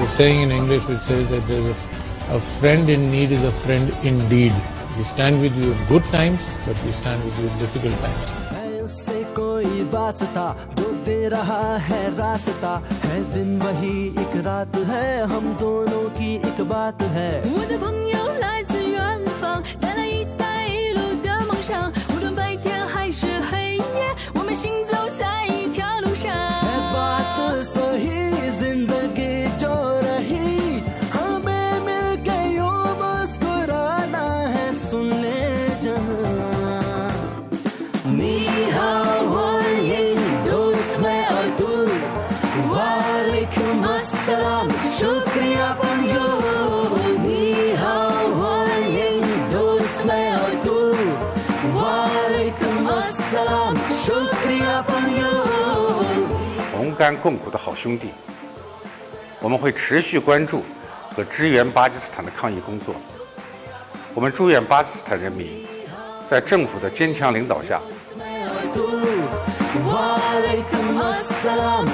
a saying in English which says that there's a friend in need is a friend indeed. We stand with you in good times, but we stand with you in difficult times. उससे कोई वास्ता जो दे रहा है रास्ता है दिन वही एक रात है हम दोनों की एक बात है 我的朋友来自远方带来一带一路的梦想无论白天还是黑夜我们行走在一条路上 है बात सही जिंदगी जो रही हमें मिल के यूं मुस्कुराना है सुन ले जहां 你好欢迎 दोस्त मैं और तू वालेकुम अस्सलाम शुक्रिया पंयो 你好欢迎 दोस्त मैं और तू वालेकुम अस्सलाम शुक्रिया पंयो 同甘共苦的好兄弟，我们会持续关注和支援巴基斯坦的抗疫工作。我们祝愿巴基斯坦人民在政府的坚强领导下。 वालेकुम अस्सलाम